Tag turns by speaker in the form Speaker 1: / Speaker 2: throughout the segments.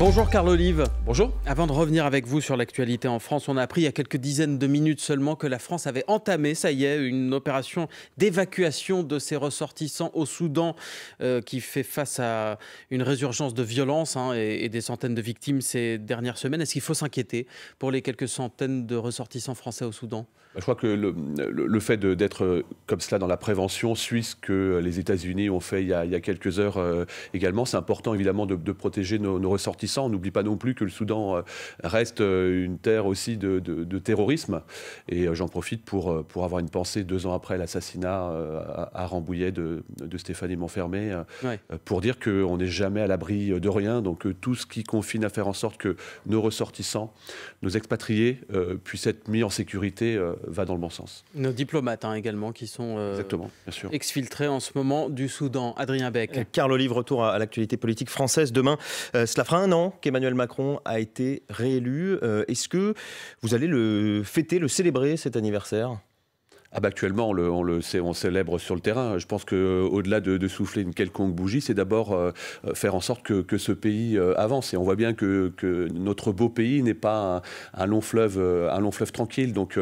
Speaker 1: Bonjour Carl Olive.
Speaker 2: Bonjour.
Speaker 1: Avant de revenir avec vous sur l'actualité en France, on a appris il y a quelques dizaines de minutes seulement que la France avait entamé, ça y est, une opération d'évacuation de ses ressortissants au Soudan qui fait face à une résurgence de violence et des centaines de victimes ces dernières semaines. Est-ce qu'il faut s'inquiéter pour les quelques centaines de ressortissants français au Soudan ?
Speaker 2: Je crois que le fait d'être comme cela dans la prévention suit ce que les États-Unis ont fait il y a quelques heures également. C'est important évidemment de protéger nos ressortissants. On n'oublie pas non plus que le Soudan reste une terre aussi de terrorisme. Et j'en profite pour avoir une pensée 2 ans après l'assassinat à Rambouillet de Stéphanie Monfermé, pour dire qu'on n'est jamais à l'abri de rien. Donc tout ce qui confine à faire en sorte que nos ressortissants, nos expatriés puissent être mis en sécurité va dans le bon sens.
Speaker 1: Nos diplomates également qui sont
Speaker 2: Exactement, bien sûr,
Speaker 1: exfiltrés en ce moment du Soudan. Adrien Beck.
Speaker 3: Carl Olive, retour à l'actualité politique française. Demain, cela fera 1 an qu'Emmanuel Macron a été réélu. Est-ce que vous allez le fêter, le célébrer cet anniversaire ?
Speaker 2: Actuellement, on célèbre sur le terrain. Je pense qu'au-delà de souffler une quelconque bougie, c'est d'abord faire en sorte que ce pays avance. Et on voit bien que notre beau pays n'est pas un long fleuve tranquille. Donc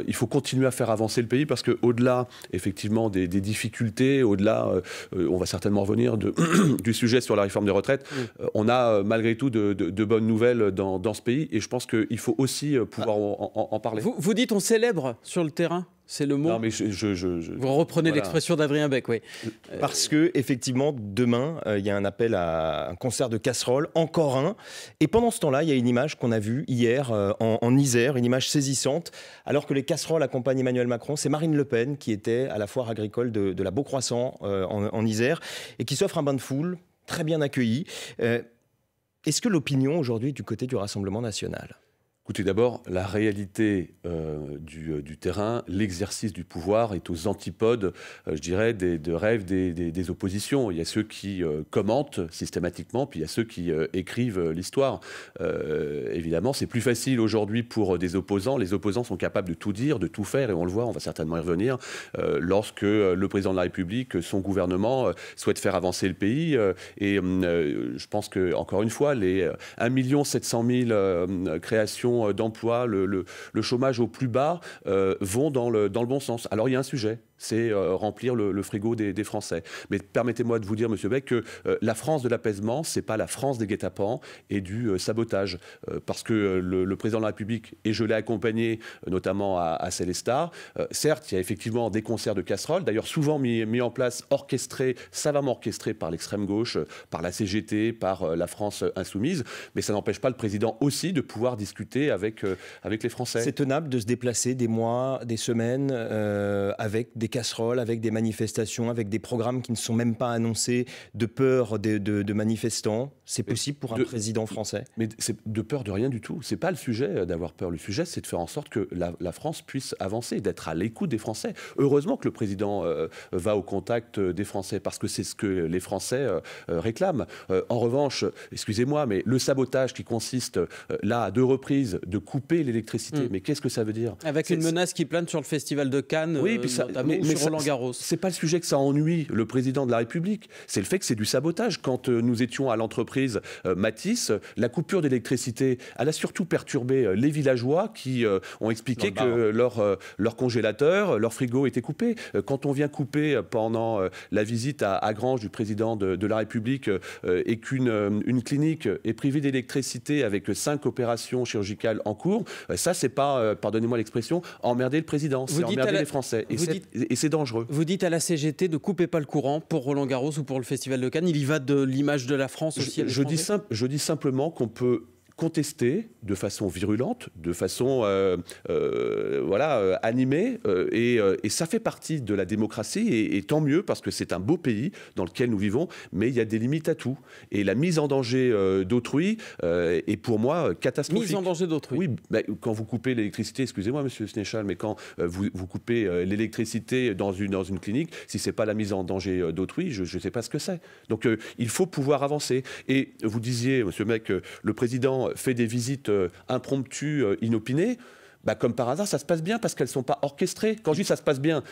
Speaker 2: il faut continuer à faire avancer le pays parce qu'au-delà, effectivement, des difficultés, au-delà, on va certainement revenir du sujet sur la réforme des retraites, on a malgré tout de bonnes nouvelles dans ce pays. Et je pense qu'il faut aussi pouvoir en parler.
Speaker 1: Vous dites on célèbre sur le terrain ? C'est le mot.
Speaker 2: Non, mais
Speaker 1: vous reprenez l'expression d'Adrien Beck, oui.
Speaker 3: Parce que effectivement, demain, il y a un appel à un concert de casseroles, encore un. Et pendant ce temps-là, il y a une image qu'on a vue hier en Isère, une image saisissante. Alors que les casseroles accompagnent Emmanuel Macron, c'est Marine Le Pen qui était à la foire agricole de la Beaucroissant en Isère et qui s'offre un bain de foule, très bien accueilli. Est-ce que l'opinion aujourd'hui est du côté du Rassemblement national ?
Speaker 2: Écoutez, d'abord, la réalité du terrain, l'exercice du pouvoir est aux antipodes, je dirais, de rêves des oppositions. Il y a ceux qui commentent systématiquement, puis il y a ceux qui écrivent l'histoire. Évidemment, c'est plus facile aujourd'hui pour des opposants. Les opposants sont capables de tout dire, de tout faire, et on le voit, on va certainement y revenir, lorsque le président de la République, son gouvernement, souhaite faire avancer le pays. Je pense que, encore une fois, les 1 700 000 créations d'emplois, le chômage au plus bas vont dans le bon sens. Alors il y a un sujet, c'est remplir le frigo des Français. Mais permettez-moi de vous dire, Monsieur Beck, que la France de l'apaisement, c'est pas la France des guet-apens et du sabotage. Parce que le président de la République, et je l'ai accompagné notamment à Célestat, certes, il y a effectivement des concerts de casseroles, d'ailleurs souvent mis en place, savamment orchestrés par l'extrême gauche, par la CGT, par la France insoumise, mais ça n'empêche pas le président aussi de pouvoir discuter avec les Français.
Speaker 3: C'est tenable de se déplacer des mois, des semaines, avec des casseroles, avec des manifestations, avec des programmes qui ne sont même pas annoncés, de peur de manifestants. C'est possible pour un président français ?
Speaker 2: Mais c'est de peur de rien du tout. C'est pas le sujet d'avoir peur. Le sujet, c'est de faire en sorte que la France puisse avancer, d'être à l'écoute des Français. Heureusement que le président va au contact des Français, parce que c'est ce que les Français réclament. En revanche, excusez-moi, mais le sabotage qui consiste là, à 2 reprises, de couper l'électricité, mais qu'est-ce que ça veut dire ?
Speaker 1: Avec une menace qui plane sur le festival de Cannes,
Speaker 2: oui, puis ça,
Speaker 1: notamment sur Roland-Garros.
Speaker 2: C'est pas le sujet que ça ennuie le président de la République, c'est le fait que c'est du sabotage. Quand nous étions à l'entreprise Matisse, la coupure d'électricité, elle a surtout perturbé les villageois qui ont expliqué que leur congélateur, leur frigo était coupé. Quand on vient couper pendant la visite à Granges du président de la République et qu'une clinique est privée d'électricité avec 5 opérations chirurgicales en cours, ça c'est pas, pardonnez-moi l'expression, emmerder le président, c'est emmerder les Français. Et c'est dangereux.
Speaker 1: Vous dites à la CGT de couper pas le courant pour Roland-Garros ou pour le Festival de Cannes. Il y va de l'image de la France aussi.
Speaker 2: Je dis simplement qu'on peut contester de façon virulente, de façon animée, et ça fait partie de la démocratie, et tant mieux, parce que c'est un beau pays dans lequel nous vivons, mais il y a des limites à tout. Et la mise en danger d'autrui est pour moi catastrophique.
Speaker 1: Mise en danger d'autrui.
Speaker 2: Oui, quand vous coupez l'électricité, excusez-moi Monsieur Sénéchal, mais quand vous coupez l'électricité dans une clinique, si c'est pas la mise en danger d'autrui, je ne sais pas ce que c'est. Donc il faut pouvoir avancer. Et vous disiez, Monsieur Beck, le président fait des visites impromptues, inopinées. Comme par hasard, ça se passe bien parce qu'elles ne sont pas orchestrées. Quand je dis ça se passe bien...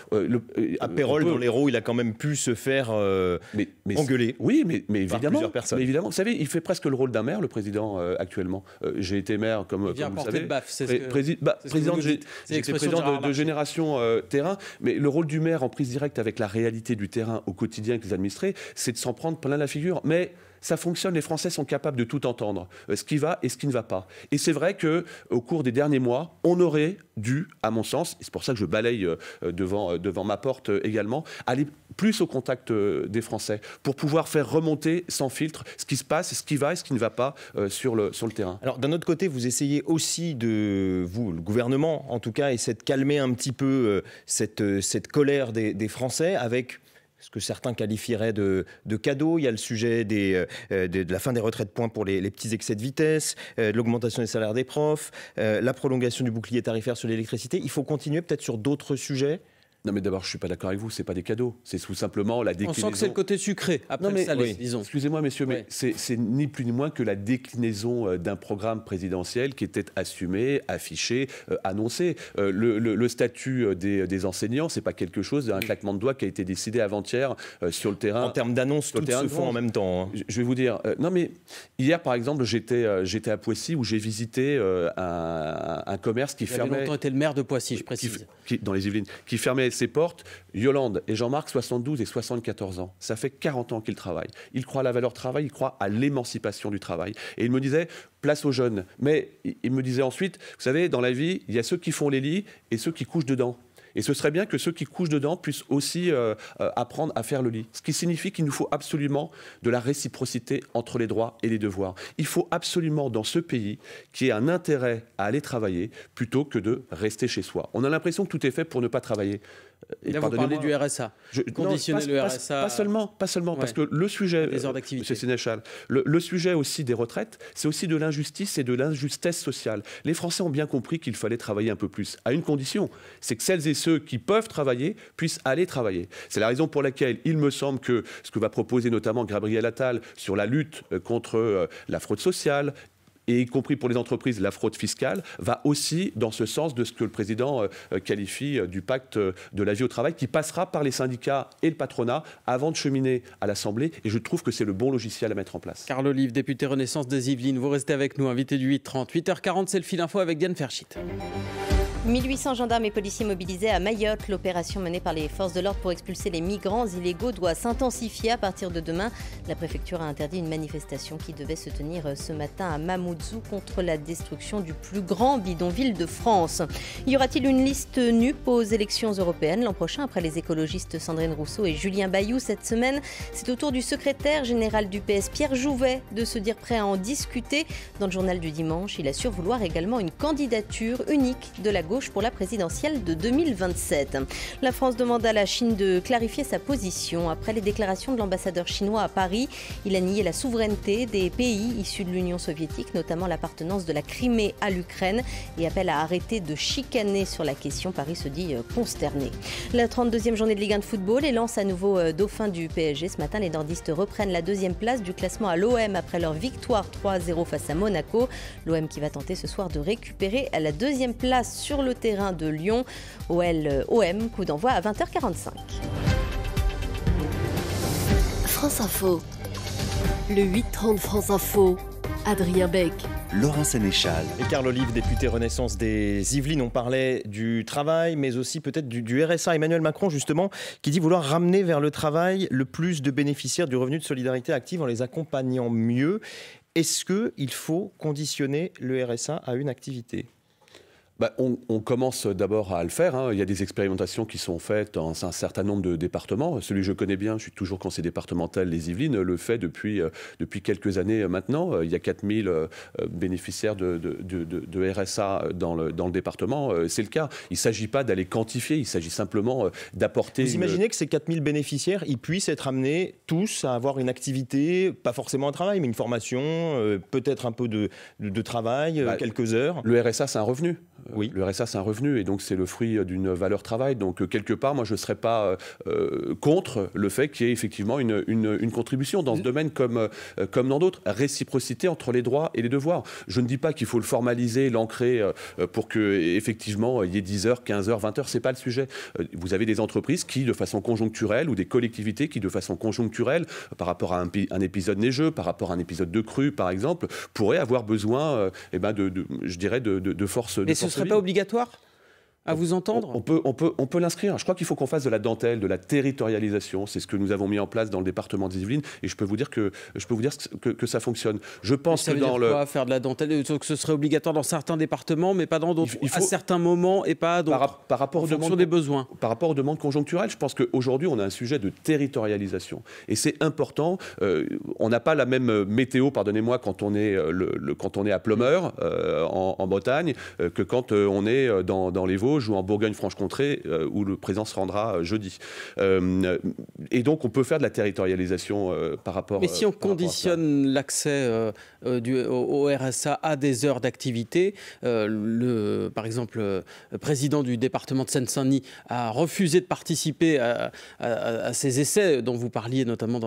Speaker 3: à Pérolle, dans l'Hérault, il a quand même pu se faire engueuler.
Speaker 2: Oui, mais évidemment.
Speaker 3: Plusieurs personnes.
Speaker 2: Mais évidemment, vous savez, il fait presque le rôle d'un maire, le président, actuellement. J'ai été maire, comme vous le savez.
Speaker 1: Le baffe,
Speaker 2: j'étais président de Génération Terrain. Mais le rôle du maire en prise directe avec la réalité du terrain au quotidien avec les administrés, c'est de s'en prendre plein la figure. Mais ça fonctionne, les Français sont capables de tout entendre, ce qui va et ce qui ne va pas. Et c'est vrai qu'au cours des derniers mois, on aurait dû, à mon sens, et c'est pour ça que je balaye devant ma porte également, aller plus au contact des Français, pour pouvoir faire remonter sans filtre ce qui se passe, ce qui va et ce qui ne va pas sur le terrain.
Speaker 3: Alors d'un autre côté, vous essayez aussi vous, le gouvernement en tout cas, essaie de calmer un petit peu cette colère des Français avec ce que certains qualifieraient de cadeaux. Il y a le sujet de la fin des retraites points pour les petits excès de vitesse, de l'augmentation des salaires des profs, la prolongation du bouclier tarifaire sur l'électricité. Il faut continuer peut-être sur d'autres sujets.
Speaker 2: Non, mais d'abord, je ne suis pas d'accord avec vous, ce n'est pas des cadeaux. C'est tout simplement la déclinaison.
Speaker 1: On sent que c'est le côté sucré, après le salé, disons.
Speaker 2: Excusez-moi, messieurs, mais c'est ni plus ni moins que la déclinaison d'un programme présidentiel qui était assumé, affiché, annoncé. Le statut des enseignants, ce n'est pas quelque chose d'un claquement de doigts qui a été décidé avant-hier sur le terrain.
Speaker 3: En termes d'annonces, tout se font en même temps. Hein.
Speaker 2: Je vais vous dire, non mais hier, par exemple, j'étais à Poissy où j'ai visité un commerce qui fermait...
Speaker 1: Vous avez longtemps été le maire de Poissy, je précise.
Speaker 2: Dans les Yvelines, qui fermait ses portes. Yolande et Jean-Marc, 72 et 74 ans. Ça fait 40 ans qu'ils travaillent. Ils croient à la valeur travail, ils croient à l'émancipation du travail. Et il me disait, place aux jeunes. Mais il me disait ensuite, vous savez, dans la vie, il y a ceux qui font les lits et ceux qui couchent dedans. Et ce serait bien que ceux qui couchent dedans puissent aussi apprendre à faire le lit. Ce qui signifie qu'il nous faut absolument de la réciprocité entre les droits et les devoirs. Il faut absolument, dans ce pays, qu'il y ait un intérêt à aller travailler plutôt que de rester chez soi. On a l'impression que tout est fait pour ne pas travailler.
Speaker 1: Et là, vous parlez du RSA. Conditionner le RSA.
Speaker 2: Pas seulement, parce que le sujet, M. Sénéchal, le sujet aussi des retraites, c'est aussi de l'injustice et de l'injustesse sociale. Les Français ont bien compris qu'il fallait travailler un peu plus, à une condition, c'est que celles et ceux qui peuvent travailler puissent aller travailler. C'est la raison pour laquelle il me semble que ce que va proposer notamment Gabriel Attal sur la lutte contre la fraude sociale, et y compris pour les entreprises, la fraude fiscale, va aussi dans ce sens de ce que le président qualifie du pacte de la vie au travail, qui passera par les syndicats et le patronat avant de cheminer à l'Assemblée. Et je trouve que c'est le bon logiciel à mettre en place.
Speaker 1: Carl Olive, député Renaissance des Yvelines, vous restez avec nous, invité du 8h30. 8h40, c'est le fil info avec Diane Ferchit.
Speaker 4: 1800 gendarmes et policiers mobilisés à Mayotte. L'opération menée par les forces de l'ordre pour expulser les migrants illégaux doit s'intensifier à partir de demain. La préfecture a interdit une manifestation qui devait se tenir ce matin à Mamoudzou contre la destruction du plus grand bidonville de France. Y aura-t-il une liste NUP aux élections européennes l'an prochain après les écologistes Sandrine Rousseau et Julien Bayou cette semaine? C'est au tour du secrétaire général du PS, Pierre Jouvet, de se dire prêt à en discuter. Dans le journal du dimanche, il assure vouloir également une candidature unique de la gauche pour la présidentielle de 2027. La France demande à la Chine de clarifier sa position après les déclarations de l'ambassadeur chinois à Paris. Il a nié la souveraineté des pays issus de l'Union soviétique, notamment l'appartenance de la Crimée à l'Ukraine, et appelle à arrêter de chicaner sur la question. Paris se dit consterné. La 32e journée de Ligue 1 de football et lance à nouveau dauphin du PSG. Ce matin, les nordistes reprennent la deuxième place du classement à l'OM après leur victoire 3-0 face à Monaco. L'OM qui va tenter ce soir de récupérer la deuxième place sur le terrain de Lyon. OM, coup d'envoi à 20h45.
Speaker 5: France Info. Le 8h30 France Info. Adrien Beck.
Speaker 6: Laurent Sénéchal.
Speaker 3: Et Carl Olive, député Renaissance des Yvelines, on parlait du travail, mais aussi peut-être du RSA. Emmanuel Macron, justement, qui dit vouloir ramener vers le travail le plus de bénéficiaires du revenu de solidarité active en les accompagnant mieux. Est-ce qu'il faut conditionner le RSA à une activité ?
Speaker 2: On commence d'abord à le faire. Hein. Il y a des expérimentations qui sont faites dans un certain nombre de départements. Celui que je connais bien, je suis toujours conseiller départemental, les Yvelines, le fait depuis quelques années maintenant. Il y a 4000 bénéficiaires de RSA dans le département. C'est le cas. Il ne s'agit pas d'aller quantifier, il s'agit simplement d'apporter...
Speaker 3: Vous imaginez que ces 4000 bénéficiaires, ils puissent être amenés tous à avoir une activité, pas forcément un travail, mais une formation, peut-être un peu de travail, quelques heures.
Speaker 2: Le RSA, c'est un revenu.
Speaker 3: Oui.
Speaker 2: Le RSA, c'est un revenu, et donc c'est le fruit d'une valeur travail. Donc quelque part, moi, je ne serais pas contre le fait qu'il y ait effectivement une contribution dans ce domaine comme dans d'autres. Réciprocité entre les droits et les devoirs. Je ne dis pas qu'il faut le formaliser, l'ancrer pour qu'effectivement il y ait 10 heures, 15 heures, 20 heures, ce n'est pas le sujet. Vous avez des entreprises qui, de façon conjoncturelle, ou des collectivités qui, de façon conjoncturelle, par rapport à un épisode neigeux, par rapport à un épisode de crue, par exemple, pourraient avoir besoin, je dirais, de force.
Speaker 1: Mais ce ne serait pas obligatoire à vous entendre?
Speaker 2: On peut l'inscrire. Je crois qu'il faut qu'on fasse de la dentelle, de la territorialisation. C'est ce que nous avons mis en place dans le département des Yvelines, et je peux vous dire que ça fonctionne. Je pense
Speaker 1: ça veut dire quoi, faire de la dentelle, que ce serait obligatoire dans certains départements, mais pas dans d'autres, à certains moments et pas à d'autres,
Speaker 2: par rapport
Speaker 1: en fonction des besoins.
Speaker 2: Par rapport aux demandes conjoncturelles, je pense qu'aujourd'hui, on a un sujet de territorialisation. Et c'est important. On n'a pas la même météo, pardonnez-moi, quand on est à Pleumeur, en Bretagne, que quand on est dans les Vosges ou en Bourgogne-Franche-Comté, où le président se rendra jeudi. Et donc, on peut faire de la territorialisation par rapport.
Speaker 1: Mais si on conditionne l'accès au RSA à des heures d'activité, par exemple, le président du département de Seine-Saint-Denis a refusé de participer à ces essais dont vous parliez, notamment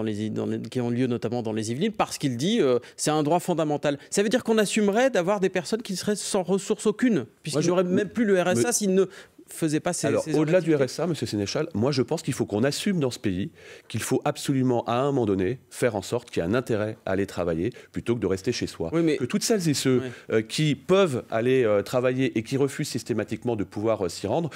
Speaker 1: qui ont lieu notamment dans les Yvelines, parce qu'il dit c'est un droit fondamental. Ça veut dire qu'on assumerait d'avoir des personnes qui seraient sans ressources aucune, puisqu'ils n'auraient même plus le RSA s'ils ne faisaient pas ces...
Speaker 2: Alors, au-delà du RSA, M. Sénéchal, moi je pense qu'il faut qu'on assume dans ce pays qu'il faut absolument, à un moment donné, faire en sorte qu'il y ait un intérêt à aller travailler plutôt que de rester chez soi.
Speaker 1: Oui, mais...
Speaker 2: Que toutes celles et ceux qui peuvent aller travailler et qui refusent systématiquement de pouvoir s'y rendre,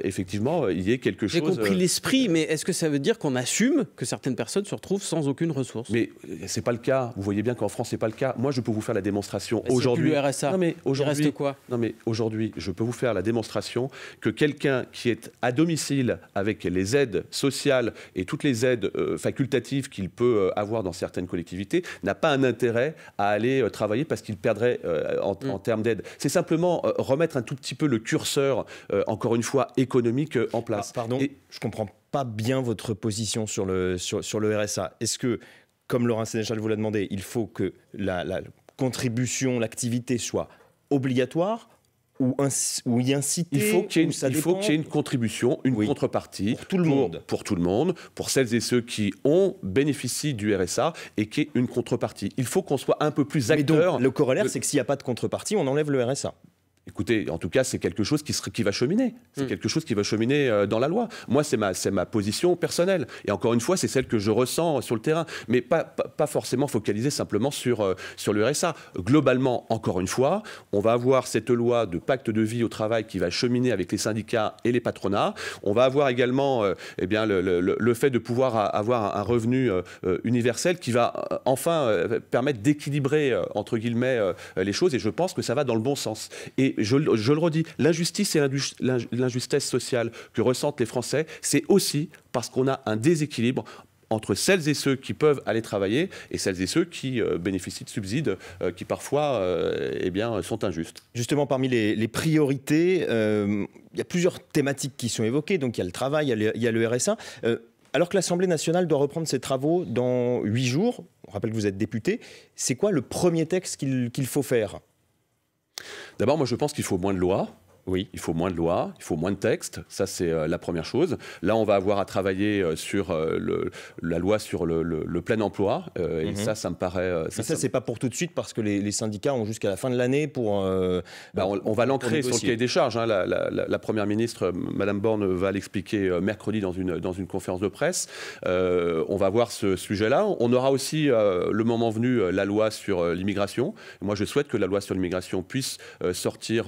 Speaker 2: effectivement, il y ait quelque chose...
Speaker 1: J'ai compris l'esprit, mais est-ce que ça veut dire qu'on assume que certaines personnes se retrouvent sans aucune ressource?
Speaker 2: Mais c'est pas le cas. Vous voyez bien qu'en France, c'est pas le cas. Moi, je peux vous faire la démonstration
Speaker 1: aujourd'hui. C'est plus le RSA.
Speaker 2: Non, mais aujourd'hui,
Speaker 1: il reste quoi?
Speaker 2: Non, mais aujourd'hui, je peux vous faire la démonstration que quelqu'un qui est à domicile avec les aides sociales et toutes les aides facultatives qu'il peut avoir dans certaines collectivités n'a pas un intérêt à aller travailler parce qu'il perdrait en termes d'aide. C'est simplement remettre un tout petit peu le curseur, encore une fois, économique en place.
Speaker 3: Pardon, je ne comprends pas bien votre position sur le RSA. Est-ce que, comme Laurent Sénéchal vous l'a demandé, il faut que la contribution, l'activité soit obligatoire ou y inciter?
Speaker 2: Il faut qu'il y ait une contribution, une contrepartie
Speaker 3: pour tout le monde.
Speaker 2: Pour tout le monde, pour celles et ceux qui bénéficient du RSA et qu'il y ait une contrepartie. Il faut qu'on soit un peu plus acteur.
Speaker 3: Mais donc, le corollaire, c'est que s'il n'y a pas de contrepartie, on enlève le RSA.
Speaker 2: Écoutez, en tout cas, c'est quelque chose qui va cheminer. C'est quelque chose qui va cheminer dans la loi. Moi, c'est ma position personnelle. Et encore une fois, c'est celle que je ressens sur le terrain. Mais pas forcément focalisée simplement sur le RSA. Globalement, encore une fois, on va avoir cette loi de pacte de vie au travail qui va cheminer avec les syndicats et les patronats. On va avoir également le fait de pouvoir avoir un revenu universel qui va enfin permettre d'équilibrer, entre guillemets, les choses. Et je pense que ça va dans le bon sens. Et je le redis, l'injustice et l'injustice sociale que ressentent les Français, c'est aussi parce qu'on a un déséquilibre entre celles et ceux qui peuvent aller travailler et celles et ceux qui bénéficient de subsides qui parfois sont injustes.
Speaker 3: Justement, parmi les priorités, il y a plusieurs thématiques qui sont évoquées. Donc il y a le travail, il y a le RSA. Alors que l'Assemblée nationale doit reprendre ses travaux dans 8 jours, on rappelle que vous êtes député, c'est quoi le premier texte qu'il faut faire ?
Speaker 2: D'abord, moi, je pense qu'il faut moins de lois.
Speaker 3: Oui.
Speaker 2: Il faut moins de lois, il faut moins de textes, ça c'est la première chose. Là, on va avoir à travailler sur la loi sur le plein emploi, et ça me paraît...
Speaker 3: ça, c'est pas pour tout de suite, parce que les syndicats ont jusqu'à la fin de l'année pour...
Speaker 2: on va l'ancrer sur le cahier des charges. Hein. La Première ministre, Madame Borne, va l'expliquer mercredi dans une conférence de presse. On va voir ce sujet-là. On aura aussi, le moment venu, la loi sur l'immigration. Moi, je souhaite que la loi sur l'immigration puisse sortir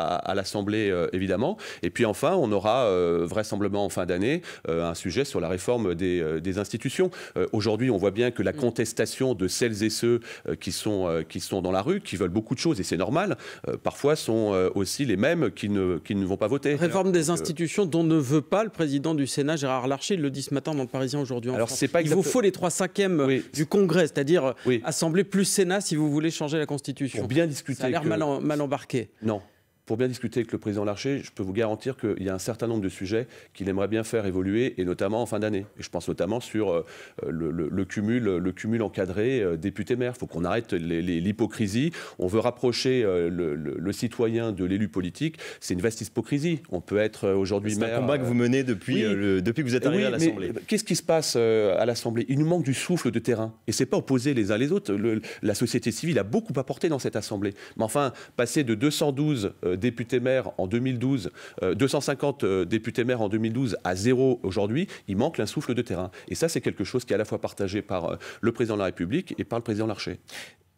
Speaker 2: à l'Assemblée, évidemment. Et puis enfin, on aura vraisemblablement en fin d'année un sujet sur la réforme des institutions. Aujourd'hui, on voit bien que la contestation de celles et ceux qui sont dans la rue, qui veulent beaucoup de choses, et c'est normal, parfois sont aussi les mêmes qui ne vont pas voter.
Speaker 1: Réforme des institutions dont ne veut pas le président du Sénat, Gérard Larcher, il le dit ce matin dans le Parisien aujourd'hui en France. Il vous faut les 3/5 du Congrès, c'est-à-dire Assemblée plus Sénat si vous voulez changer la Constitution.
Speaker 2: Pour bien discuter.
Speaker 1: Ça a l'air mal embarqué.
Speaker 2: Non. pour bien discuter avec le président Larcher, je peux vous garantir qu'il y a un certain nombre de sujets qu'il aimerait bien faire évoluer, et notamment en fin d'année. Et je pense notamment sur le cumul encadré député-maire. Il faut qu'on arrête l'hypocrisie. On veut rapprocher le citoyen de l'élu politique. C'est une vaste hypocrisie. On peut être aujourd'hui maire...
Speaker 3: C'est un combat que vous menez depuis que vous êtes arrivé à l'Assemblée.
Speaker 2: Qu'est-ce qui se passe à l'Assemblée? Il nous manque du souffle de terrain. Et ce n'est pas opposé les uns les autres. La société civile a beaucoup apporté dans cette Assemblée. Mais enfin, passer de 212 députés-maires en 2012, 250 députés-maires en 2012 à 0 aujourd'hui, il manque un souffle de terrain. Et ça, c'est quelque chose qui est à la fois partagé par le président de la République et par le président Larcher.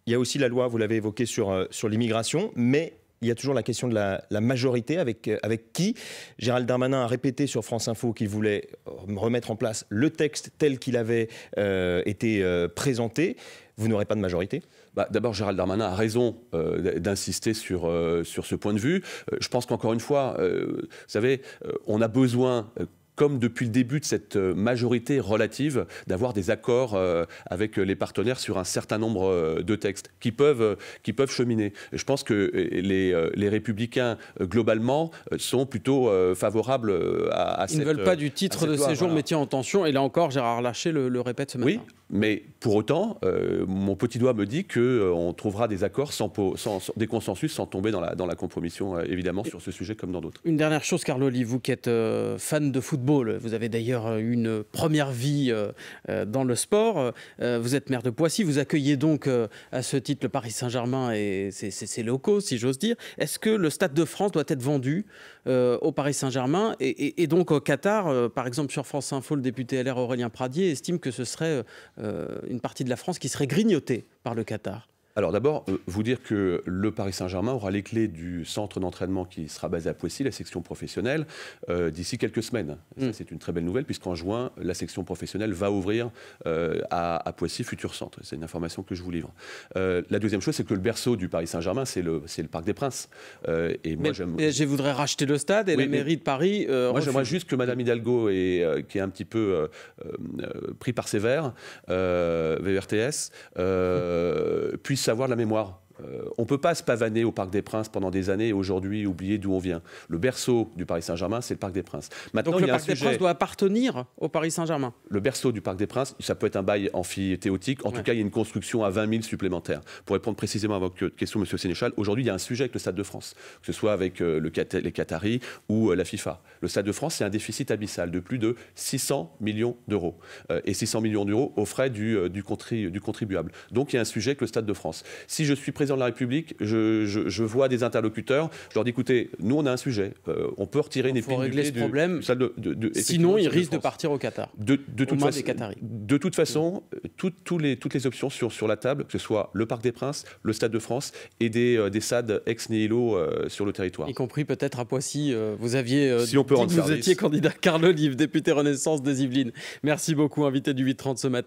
Speaker 3: Il y a aussi la loi, vous l'avez évoqué, sur l'immigration, mais il y a toujours la question de la majorité, avec qui. Gérald Darmanin a répété sur France Info qu'il voulait remettre en place le texte tel qu'il avait été présenté. Vous n'aurez pas de majorité?
Speaker 2: D'abord, Gérald Darmanin a raison d'insister sur ce point de vue. Je pense qu'encore une fois, vous savez, on a besoin... comme depuis le début de cette majorité relative, d'avoir des accords avec les partenaires sur un certain nombre de textes qui peuvent cheminer. Et je pense que les Républicains, globalement, sont plutôt favorables à cette...
Speaker 1: Ils ne veulent pas du titre de séjour métier en tension, et là encore, Gérard Larcher le répète ce matin.
Speaker 2: Oui, mais pour autant, mon petit doigt me dit qu'on trouvera des accords des consensus sans tomber dans la compromission, évidemment, sur ce sujet comme dans d'autres.
Speaker 1: Une dernière chose, Carl Olive, vous qui êtes fan de football, vous avez d'ailleurs une première vie dans le sport. Vous êtes maire de Poissy, vous accueillez donc à ce titre le Paris Saint-Germain et ses locaux, si j'ose dire. Est-ce que le Stade de France doit être vendu au Paris Saint-Germain et donc au Qatar? Par exemple, sur France Info, le député LR Aurélien Pradier estime que ce serait une partie de la France qui serait grignotée par le Qatar.
Speaker 2: Alors d'abord, vous dire que le Paris Saint-Germain aura les clés du centre d'entraînement qui sera basé à Poissy, la section professionnelle, d'ici quelques semaines. Ça, c'est une très belle nouvelle, puisqu'en juin, la section professionnelle va ouvrir à Poissy, futur centre. C'est une information que je vous livre. La deuxième chose, c'est que le berceau du Paris Saint-Germain, c'est le Parc des Princes.
Speaker 1: Je voudrais racheter le stade et la mairie de Paris...
Speaker 2: moi, j'aimerais juste que Mme Hidalgo, qui est un petit peu pris par ses verres, VRTS, puisse avoir la mémoire. On ne peut pas se pavaner au Parc des Princes pendant des années et aujourd'hui oublier d'où on vient. Le berceau du Paris Saint-Germain, c'est le Parc des Princes.
Speaker 1: Maintenant, donc le Parc des Princes doit appartenir au Paris Saint-Germain.
Speaker 2: Le berceau du Parc des Princes, ça peut être un bail amphithéotique. En tout cas, il y a une construction à 20 000 supplémentaires. Pour répondre précisément à votre question, M. Sénéchal, aujourd'hui, il y a un sujet avec le Stade de France, que ce soit avec les Qataris ou la FIFA. Le Stade de France, c'est un déficit abyssal de plus de 600 millions d'euros. Et 600 millions d'euros aux frais du contribuable. Donc, il y a un sujet avec le Stade de France. Si je suis président de la République, je vois des interlocuteurs, je leur dis écoutez, nous on a un sujet, on peut retirer une épine
Speaker 1: régler
Speaker 2: du
Speaker 1: ce
Speaker 2: pied
Speaker 1: problème, sinon il risque de partir au Qatar. De toute façon, toutes les options toutes la table, que ce soit le Parc des Princes, le Stade de France et des stades ex nihilo sur le territoire. Y compris peut-être à Poissy, vous aviez
Speaker 2: si on peut
Speaker 1: dit que vous étiez candidat. Carl Olive, député Renaissance des Yvelines. Merci beaucoup, invité du 8h30 ce matin.